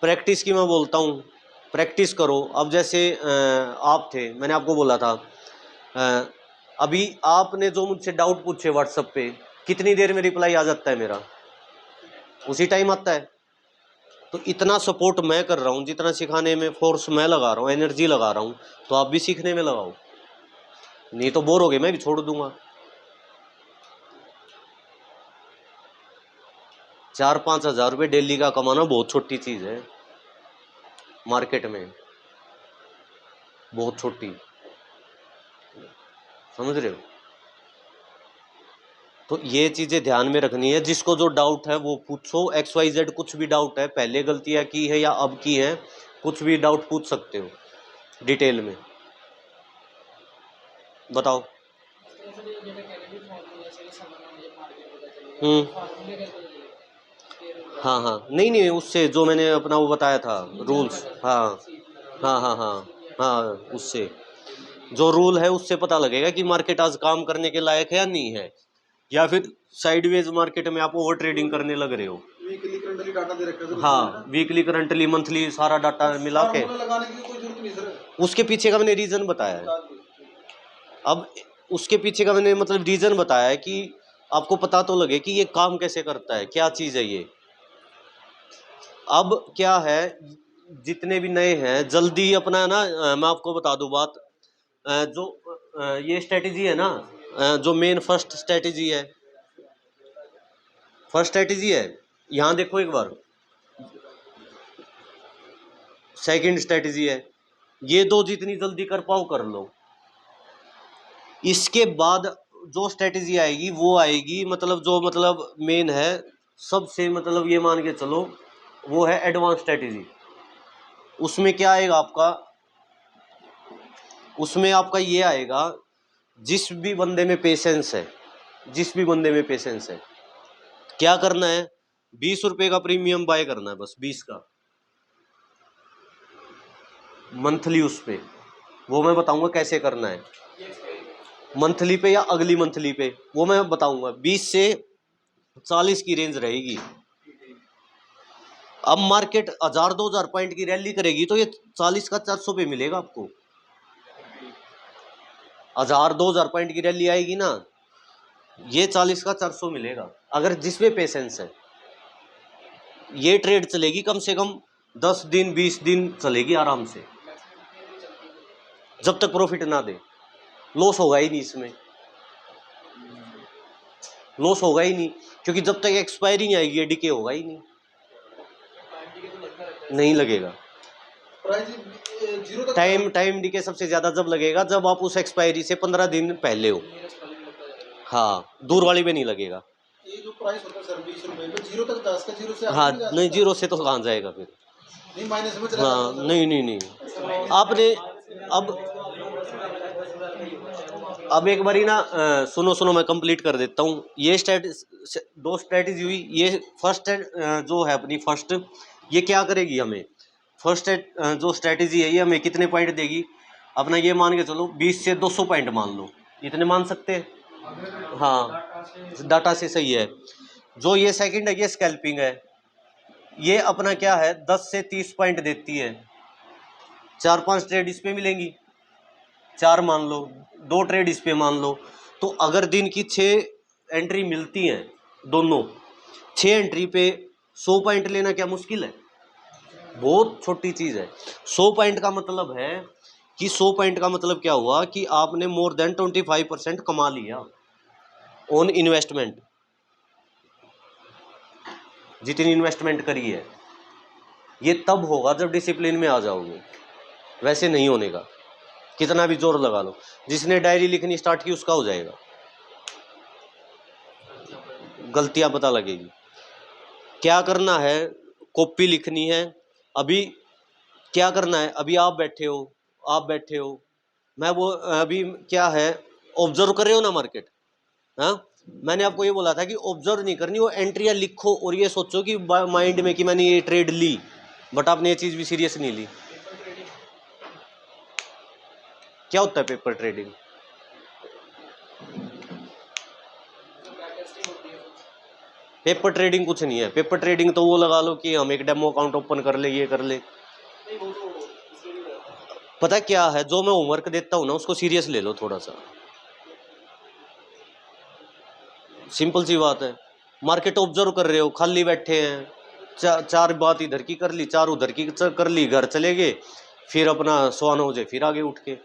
प्रैक्टिस की मैं बोलता हूँ, प्रैक्टिस करो। अब जैसे आप थे, मैंने आपको बोला था, अभी आपने जो मुझसे डाउट पूछे व्हाट्सएप पे, कितनी देर में रिप्लाई आ जाता है मेरा? उसी टाइम आता है। तो इतना सपोर्ट मैं कर रहा हूँ, जितना सिखाने में फोर्स मैं लगा रहा हूँ, एनर्जी लगा रहा हूँ, तो आप भी सीखने में लगाओ, नहीं तो बोर हो गए मैं भी छोड़ दूंगा। 4-5 हज़ार रुपये डेली का कमाना बहुत छोटी चीज़ है मार्केट में, बहुत छोटी, समझ रहे हो? तो ये चीज़ें ध्यान में रखनी है। जिसको जो डाउट है वो पूछो, XYZ कुछ भी डाउट है, पहले गलतियाँ की है या अब की है, कुछ भी डाउट पूछ सकते हो डिटेल में, बताओ। हाँ हाँ, नहीं नहीं, उससे जो मैंने अपना वो बताया था रूल्स, हाँ हाँ हाँ हाँ हाँ, उससे जो रूल है उससे पता लगेगा कि मार्केट आज काम करने के लायक है या नहीं है, या फिर साइडवेज मार्केट में आप ओवर ट्रेडिंग करने लग रहे हो। वीकली करंटली डाटा दे रखा है। हाँ, वीकली करंटली मंथली सारा डाटा मिला के, लगाने की कोई जरूरत नहीं सर। उसके पीछे का मैंने रीज़न बताया है। अब उसके पीछे का मैंने मतलब रीज़न बताया है कि आपको पता तो लगे कि ये काम कैसे करता है, क्या चीज़ है ये। अब क्या है, जितने भी नए हैं जल्दी अपना ना, मैं आपको बता दूं बात, जो ये स्ट्रेटेजी है ना, जो मेन फर्स्ट स्ट्रेटेजी है, यहाँ देखो एक बार, सेकंड स्ट्रेटेजी है, ये दो जितनी जल्दी कर पाओ कर लो। इसके बाद जो स्ट्रेटेजी आएगी वो आएगी, मतलब जो मतलब मेन है सबसे, मतलब ये मान के चलो वो है एडवांस स्ट्रेटेजी। उसमें क्या आएगा आपका, उसमें आपका ये आएगा, जिस भी बंदे में पेशेंस है, जिस भी बंदे में पेशेंस है, क्या करना है, 20 रुपए का प्रीमियम बाय करना है, बस 20 का मंथली। उस पे वो मैं बताऊंगा कैसे करना है, मंथली पे या अगली मंथली पे वो मैं बताऊंगा। 20 से 40 की रेंज रहेगी। अब मार्केट 1000-2000 पॉइंट की रैली करेगी तो ये 40 का 400 पे मिलेगा आपको। 1000-2000 पॉइंट की रैली आएगी ना, ये 40 का 400 मिलेगा, अगर जिसमें पेशेंस है। ये ट्रेड चलेगी कम से कम 10 दिन 20 दिन चलेगी आराम से, जब तक प्रॉफिट ना दे। लॉस होगा ही नहीं, इसमें लॉस होगा ही नहीं, क्योंकि जब तक एक्सपायरी नहीं आएगी ये डिके होगा ही नहीं, नहीं लगेगा। टाइम डिके सबसे ज्यादा जब लगेगा जब आप उस एक्सपायरी से 15 दिन पहले हो। हाँ, दूर वाली में नहीं लगेगा। ये जो प्राइस होता है सर 20 रुपए में, जीरो तक 10 का, जीरो से हाँ नहीं, जीरो से तो कहाँ जाएगा फिर, नहीं माइनस में चला हाँ जाता है। नहीं नहीं नहीं, आपने अब एक बारी ना, सुनो मैं कंप्लीट कर देता हूँ। ये दो स्ट्रेटेजी हुई। ये फर्स्ट जो है अपनी फर्स्ट, ये क्या करेगी हमें, फर्स्ट जो स्ट्रेटेजी है ये हमें कितने पॉइंट देगी, अपना ये मान के चलो 20 से 200 पॉइंट मान लो, इतने मान सकते हैं। हाँ, डाटा से सही है। जो ये सेकंड है ये स्कैल्पिंग है, ये अपना क्या है 10 से 30 पॉइंट देती है, 4-5 ट्रेड इस पे मिलेंगी, 4 मान लो, 2 ट्रेड इस पे मान लो। तो अगर दिन की 6 एंट्री मिलती हैं दोनों, 6 एंट्री पे 100 पॉइंट लेना क्या मुश्किल है? बहुत छोटी चीज़ है। 100 पॉइंट का मतलब है कि 100 पॉइंट का मतलब क्या हुआ कि आपने मोर देन 25% कमा लिया ऑन इन्वेस्टमेंट, जितनी इन्वेस्टमेंट करी है। ये तब होगा जब डिसिप्लिन में आ जाओगे, वैसे नहीं होने का, कितना भी जोर लगा लो। जिसने डायरी लिखनी स्टार्ट की उसका हो जाएगा, गलतियां पता लगेगी। क्या करना है, कॉपी लिखनी है। अभी क्या करना है, अभी आप बैठे हो, मैं वो अभी क्या है, ऑब्जर्व कर रहे हो ना मार्केट। हाँ, मैंने आपको ये बोला था कि ऑब्जर्व नहीं करनी, वो एंट्रियां लिखो और ये सोचो कि माइंड में कि मैंने ये ट्रेड ली, बट आपने ये चीज़ भी सीरियस नहीं ली। क्या होता है पेपर ट्रेडिंग? पेपर ट्रेडिंग कुछ नहीं है। पेपर ट्रेडिंग तो वो लगा लो कि हम एक डेमो अकाउंट ओपन कर ले, ये कर ले। पता क्या है, जो मैं होमवर्क देता हूँ ना उसको सीरियस ले लो थोड़ा सा, सिंपल सी बात है। मार्केट ऑब्जर्व कर रहे हो, खाली बैठे हैं, चार बात इधर की कर ली, 4 उधर की कर ली, घर चले गए, फिर अपना 9 बजे फिर आगे उठ के।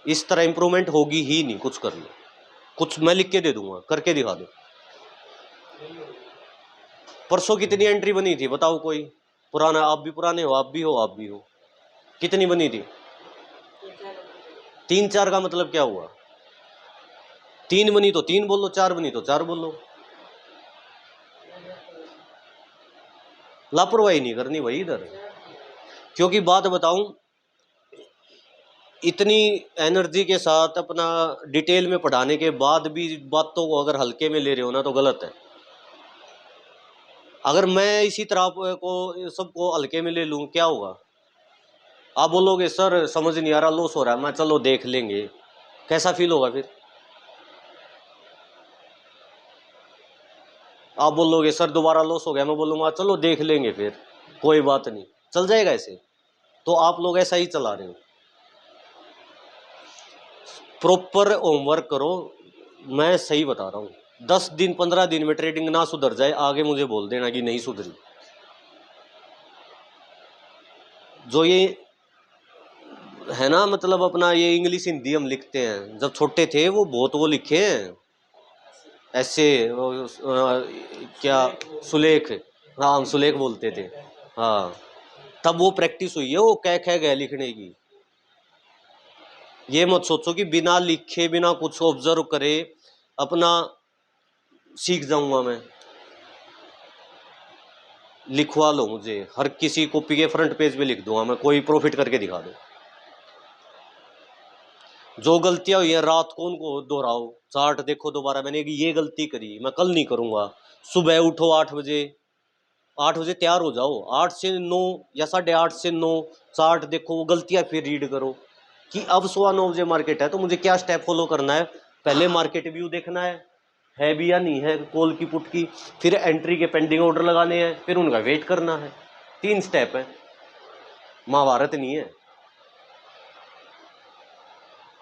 इस तरह इंप्रूवमेंट होगी ही नहीं, कुछ कर लो, कुछ मैं लिख के दे दूंगा, करके दिखा दो। परसों कितनी एंट्री बनी थी बताओ कोई? पुराना, आप भी पुराने हो, आप भी हो, कितनी बनी थी? 3-4 का मतलब क्या हुआ? 3 बनी तो 3 बोलो, 4 बनी तो 4 बोलो। लापरवाही नहीं करनी भाई इधर। क्योंकि बात बताऊं, इतनी एनर्जी के साथ अपना डिटेल में पढ़ाने के बाद भी बातों को अगर हल्के में ले रहे हो ना तो गलत है। अगर मैं इसी तरह को सबको हल्के में ले लूं, क्या होगा? आप बोलोगे सर समझ नहीं आ रहा, लॉस हो रहा है, मैं चलो देख लेंगे, कैसा फील होगा फिर? आप बोलोगे सर दोबारा लॉस हो गया, मैं बोलूँगा चलो देख लेंगे फिर, कोई बात नहीं, चल जाएगा ऐसे। तो आप लोग ऐसा ही चला रहे हो। प्रॉपर होमवर्क करो, मैं सही बता रहा हूँ। 10 दिन 15 दिन में ट्रेडिंग ना सुधर जाए, आगे मुझे बोल देना कि नहीं सुधरी। जो ये है ना, मतलब अपना ये इंग्लिश हिंदी हम लिखते हैं, जब छोटे थे वो बहुत वो लिखे हैं ऐसे, क्या सुलेख, हाँ हम सुलेख बोलते थे। हाँ, तब वो प्रैक्टिस हुई है, वो कह गए लिखने की। ये मत सोचो कि बिना लिखे बिना कुछ ऑब्जर्व करे अपना सीख जाऊंगा मैं। लिखवा लो मुझे, हर किसी कॉपी के फ्रंट पेज पे लिख दूंगा मैं, कोई प्रॉफिट करके दिखा दो। जो गलतियां हुई है रात को उनको दोहराओ, चार्ट देखो दोबारा, मैंने ये गलती करी, मैं कल नहीं करूंगा। सुबह उठो 8 बजे, 8 बजे तैयार हो जाओ, 8 से 9 या 8:30 से 9 चार्ट देखो, वो गलतियां फिर रीड करो कि अब 9:15 बजे मार्केट है तो मुझे क्या स्टेप फॉलो करना है। पहले मार्केट व्यू देखना है भी या नहीं है, कॉल की पुट की, फिर एंट्री के पेंडिंग ऑर्डर लगाने हैं, फिर उनका वेट करना है। 3 स्टेप है, महाभारत नहीं है।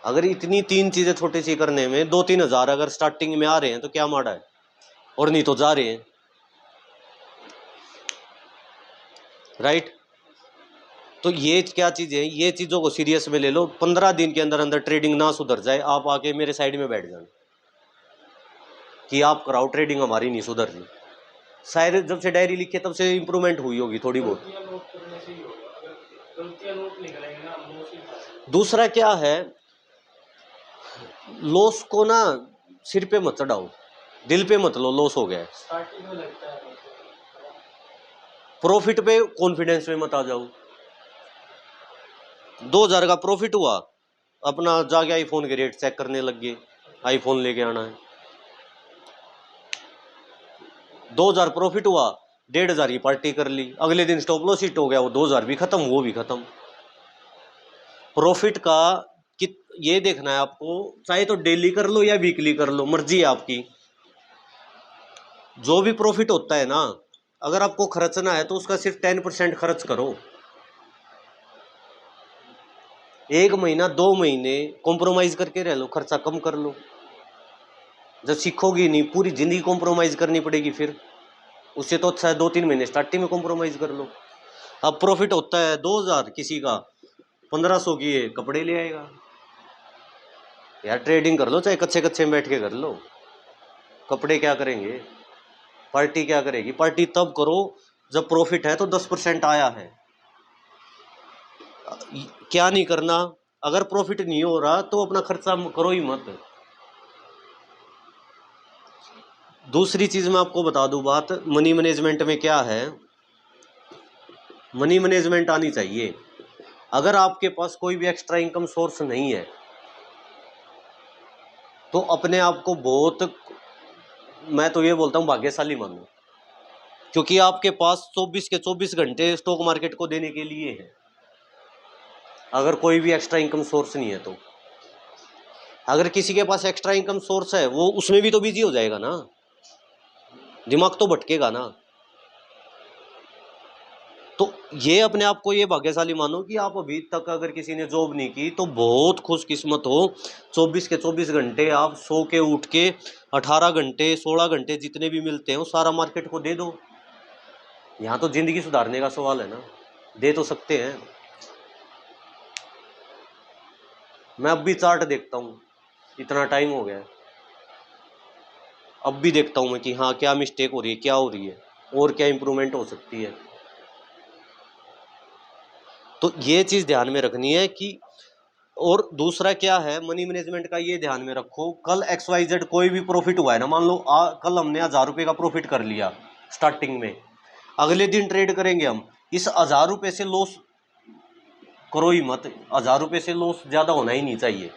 अगर इतनी 3 चीजें छोटी सी करने में 2-3 हज़ार अगर स्टार्टिंग में आ रहे हैं तो क्या माड़ा है, और नहीं तो जा रहे हैं, राइट। तो ये क्या चीज़ें हैं, ये चीज़ों को सीरियस में ले लो। 15 दिन के अंदर अंदर ट्रेडिंग ना सुधर जाए, आप आके मेरे साइड में बैठ जाना कि आप कराओ ट्रेडिंग, हमारी नहीं सुधर रही। शायद जब से डायरी लिखी तब से इंप्रूवमेंट हुई होगी थोड़ी बहुत। दूसरा क्या है, लॉस को ना सिर पे मत चढ़ाओ, दिल पे मत लो लॉस हो गया है। स्टार्टिंग में लगता है प्रॉफिट पे कॉन्फिडेंस में मत आ जाओ। 2000 का प्रॉफिट हुआ, अपना जाके आईफोन के रेट चेक करने लग गए, आईफोन लेके आना है। 2000 प्रॉफिट हुआ, 1500 की पार्टी कर ली, अगले दिन स्टॉप लॉस हिट हो गया, वो 2000 भी खत्म, वो भी खत्म। प्रॉफिट का ये देखना है आपको, चाहे तो डेली कर लो या वीकली कर लो, मर्जी है आपकी। जो भी प्रॉफिट होता है ना अगर आपको खर्चना है तो उसका सिर्फ 10% खर्च करो। 1 महीना 2 महीने कॉम्प्रोमाइज करके रह लो, खर्चा कम कर लो। जब सीखोगी नहीं, पूरी जिंदगी कॉम्प्रोमाइज करनी पड़ेगी फिर। उससे तो अच्छा है 2-3 महीने स्टार्टिंग में कॉम्प्रोमाइज कर लो। अब प्रॉफिट होता है 2000, किसी का 1500 की है, कपड़े ले आएगा। यार ट्रेडिंग कर लो, चाहे कच्चे कच्चे में बैठ के कर लो। कपड़े क्या करेंगे, पार्टी क्या करेगी? पार्टी तब करो जब प्रॉफिट है तो 10% आया है। क्या नहीं करना, अगर प्रॉफिट नहीं हो रहा तो अपना खर्चा करो ही मत। दूसरी चीज मैं आपको बता दूं बात, मनी मैनेजमेंट में क्या है, मनी मैनेजमेंट आनी चाहिए। अगर आपके पास कोई भी एक्स्ट्रा इनकम सोर्स नहीं है तो अपने आप को बहुत, मैं तो ये बोलता हूँ, भाग्यशाली मानो, क्योंकि आपके पास 24 के 24 घंटे स्टॉक मार्केट को देने के लिए है। अगर कोई भी एक्स्ट्रा इनकम सोर्स नहीं है तो, अगर किसी के पास एक्स्ट्रा इनकम सोर्स है वो उसमें भी तो बिजी हो जाएगा ना, दिमाग तो भटकेगा ना। तो ये अपने आप को ये भाग्यशाली मानो कि आप अभी तक अगर किसी ने जॉब नहीं की तो बहुत खुशकिस्मत हो। 24 के 24 घंटे आप सो के उठ के 18 घंटे 16 घंटे जितने भी मिलते हैं वो सारा मार्केट को दे दो। यहाँ तो जिंदगी सुधारने का सवाल है ना, दे तो सकते हैं। मैं अब भी चार्ट देखता हूँ, इतना टाइम हो गया है, अब भी देखता हूँ मैं कि हाँ क्या मिस्टेक हो रही है, क्या हो रही है, और क्या इम्प्रूवमेंट हो सकती है। तो ये चीज़ ध्यान में रखनी है कि, और दूसरा क्या है मनी मैनेजमेंट का, ये ध्यान में रखो कल XYZ कोई भी प्रॉफिट हुआ है ना, मान लो कल हमने 1000 रुपये का प्रॉफिट कर लिया स्टार्टिंग में, अगले दिन ट्रेड करेंगे हम, इस 1000 रुपये से लॉस करो ही मत। 1000 रुपये से लॉस ज़्यादा होना ही नहीं चाहिए।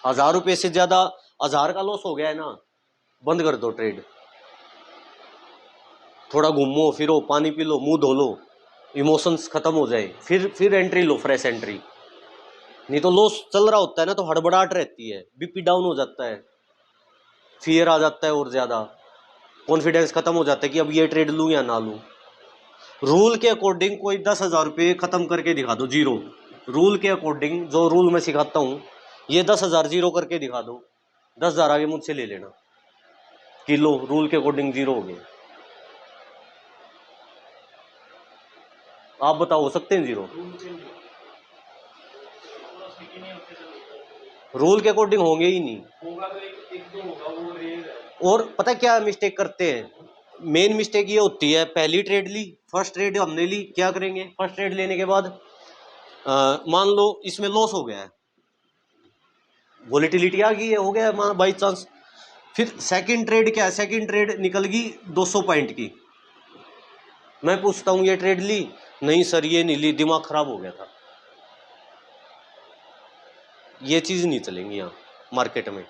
1000 रुपये से ज़्यादा, 1000 का लॉस हो गया है ना, बंद कर दो ट्रेड। थोड़ा घूमो फिरो, पानी पी लो, मुंह धो लो, इमोशंस खत्म हो जाए, फिर एंट्री लो, फ्रेश एंट्री। नहीं तो लॉस चल रहा होता है ना तो हड़बड़ाहट रहती है, बीपी डाउन हो जाता है, फियर आ जाता है, और ज़्यादा कॉन्फिडेंस खत्म हो जाता है कि अब ये ट्रेड लूँ या ना लूँ। रूल के अकॉर्डिंग कोई 10,000 रुपये खत्म करके दिखा दो, जीरो। रूल के अकॉर्डिंग जो रूल मैं सिखाता हूँ, ये 10,000 जीरो करके दिखा दो, 10,000 आगे मुझसे ले लेना कि लो रूल के अकॉर्डिंग जीरो हो गए। आप बताओ, हो सकते हैं जीरो? रूल के लिए थोड़ा सही नहीं होते तो रूल के अकॉर्डिंग होंगे ही नहीं। होगा तो एक एक दो होगा, वो रेयर है। और पता क्या मिस्टेक करते हैं, मेन मिस्टेक ये होती है, पहली ट्रेड ली, फर्स्ट ट्रेड हमने ली, क्या करेंगे फर्स्ट ट्रेड लेने के बाद, मान लो इसमें लॉस हो गया है, वोलेटिलिटी आ गई है, हो गया है बाई चांस, फिर सेकंड ट्रेड क्या है, सेकंड ट्रेड निकल गई 200 पॉइंट की, मैं पूछता हूँ ये ट्रेड ली? नहीं सर ये नहीं ली, दिमाग खराब हो गया था। ये चीज़ नहीं चलेंगी यहाँ मार्केट में।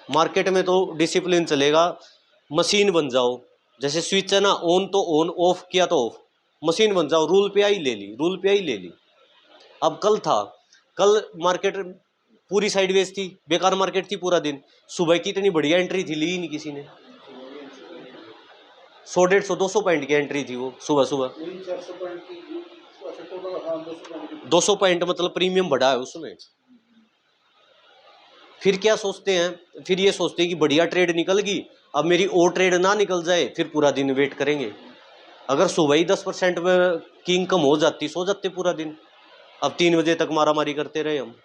मार्केट में तो डिसिप्लिन चलेगा, मशीन बन जाओ, जैसे स्विच है ना, ऑन तो ऑन, ऑफ किया तो ऑफ, मशीन बन जाओ, रूल पे आई ले ली, रूल पे आई ले ली। अब कल था, कल मार्केट पूरी साइडवेज थी, बेकार मार्केट थी पूरा दिन, सुबह की इतनी बढ़िया एंट्री थी, ली ही नहीं किसी ने। 100 150 200 पॉइंट की एंट्री थी वो सुबह सुबह। 400 पॉइंट की, अच्छा टोटल, हाँ 200 पॉइंट की। 200 पॉइंट मतलब प्रीमियम बढ़ा है उसमें। फिर क्या सोचते हैं, फिर ये सोचते हैं कि बढ़िया ट्रेड निकल गई, अब मेरी और ट्रेड ना निकल जाए, फिर पूरा दिन वेट करेंगे। अगर सुबह ही 10% की इनकम हो जाती, सो जाते पूरा दिन, अब 3 बजे तक मारामारी करते रहे हम।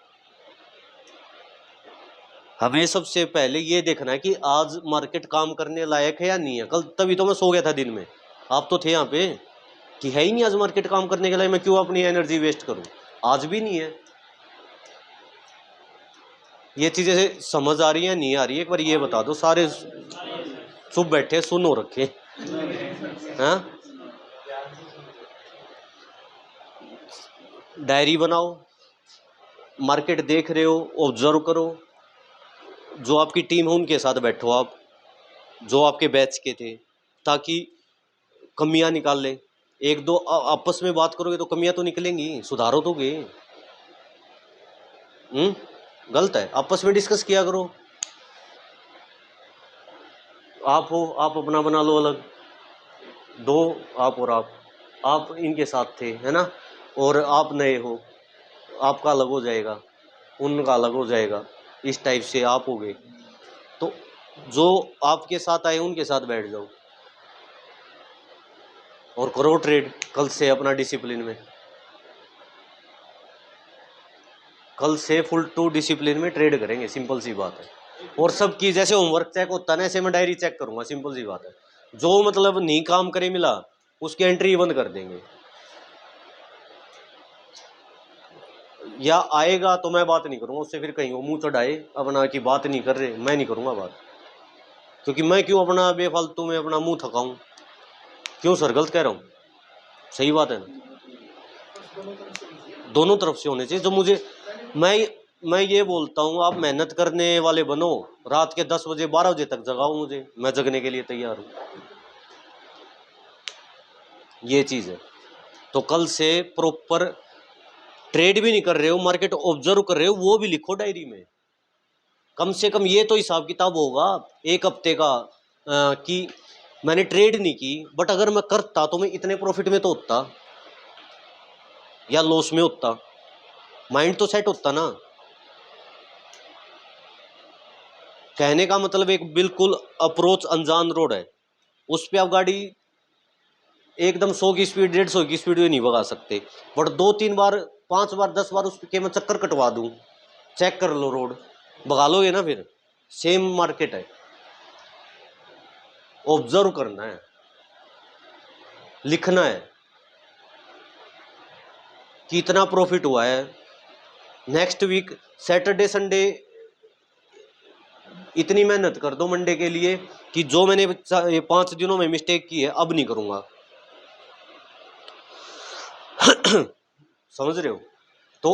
हमें सबसे पहले ये देखना है कि आज मार्केट काम करने लायक है या नहीं है। कल तभी तो मैं सो गया था दिन में, आप तो थे यहाँ पे, कि है ही नहीं आज मार्केट काम करने के लिए, मैं क्यों अपनी एनर्जी वेस्ट करूँ। आज भी नहीं है। ये चीज़ें समझ आ रही है नहीं आ रही है, एक बार ये बता दो, सारे चुप बैठे सुन हो रखे हैं। डायरी बनाओ, मार्केट देख रहे हो ऑब्जर्व करो, जो आपकी टीम है उनके साथ बैठो आप, जो आपके बैच के थे, ताकि कमियां निकाल लें। एक दो आपस में बात करोगे तो कमियां तो निकलेंगी, सुधारो तो गए। गलत है, आपस में डिस्कस किया करो। आप हो, आप अपना बना लो अलग, दो आप और आप इनके साथ थे, है ना, और आप नए हो, आपका अलग हो जाएगा, उनका अलग हो जाएगा, इस टाइप से आप हो गए। तो जो आपके साथ आए उनके साथ बैठ जाओ और करो ट्रेड कल से अपना डिसिप्लिन में। कल से फुल टू डिसिप्लिन में ट्रेड करेंगे, सिंपल सी बात है। और सबकी जैसे होमवर्क चेक होता है ना, ऐसे मैं डायरी चेक करूंगा, सिंपल सी बात है। जो मतलब नहीं काम करे मिला उसकी एंट्री बंद कर देंगे, या आएगा तो मैं बात नहीं करूंगा उससे, फिर कहीं वो मुंह चढ़ाए अपना कि बात नहीं कर रहे, मैं नहीं करूंगा बात, क्योंकि मैं क्यों अपना बेफालतू में अपना मुंह थकाऊं, क्यों सर गलत कह रहा हूँ, सही बात है ना। दोनों तरफ से होने चाहिए। जो मुझे मैं ये बोलता हूँ, आप मेहनत करने वाले बनो, रात के 10 बजे 12 बजे तक जगाओ मुझे, मैं जगने के लिए तैयार हूँ, ये चीज़ है। तो कल से प्रॉपर ट्रेड भी नहीं कर रहे हो, मार्केट ऑब्जर्व कर रहे हो, वो भी लिखो डायरी में। कम से कम ये तो हिसाब किताब होगा एक हफ्ते का कि मैंने ट्रेड नहीं की, बट अगर मैं करता तो मैं इतने प्रॉफिट में तो होता या लॉस में होता, माइंड तो सेट होता ना। कहने का मतलब एक बिल्कुल अप्रोच अनजान रोड है, उस पर आप गाड़ी एकदम 100 की स्पीड 150 की स्पीड में नहीं भगा सकते, बट 2-3 बार 5 बार 10 बार उस के मैं चक्कर कटवा दूं, चेक कर लो रोड, भगा लोगे ना। फिर सेम मार्केट है, ऑब्जर्व करना है, लिखना है कि इतना प्रॉफिट हुआ है। नेक्स्ट वीक सैटरडे संडे इतनी मेहनत कर दो मंडे के लिए कि जो मैंने ये 5 दिनों में मिस्टेक की है अब नहीं करूंगा। समझ रहे हो। तो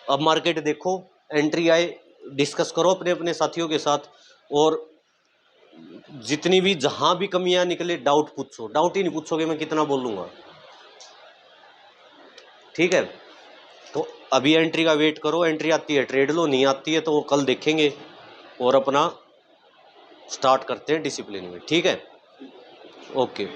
अब मार्केट देखो, एंट्री आए, डिस्कस करो अपने अपने साथियों के साथ, और जितनी भी जहां भी कमियां निकले डाउट पूछो। डाउट ही नहीं पूछोगे मैं कितना बोलूंगा, ठीक है। तो अभी एंट्री का वेट करो, एंट्री आती है ट्रेड लो, नहीं आती है तो वो कल देखेंगे और अपना स्टार्ट करते हैं डिसिप्लिन में, ठीक है। ओके।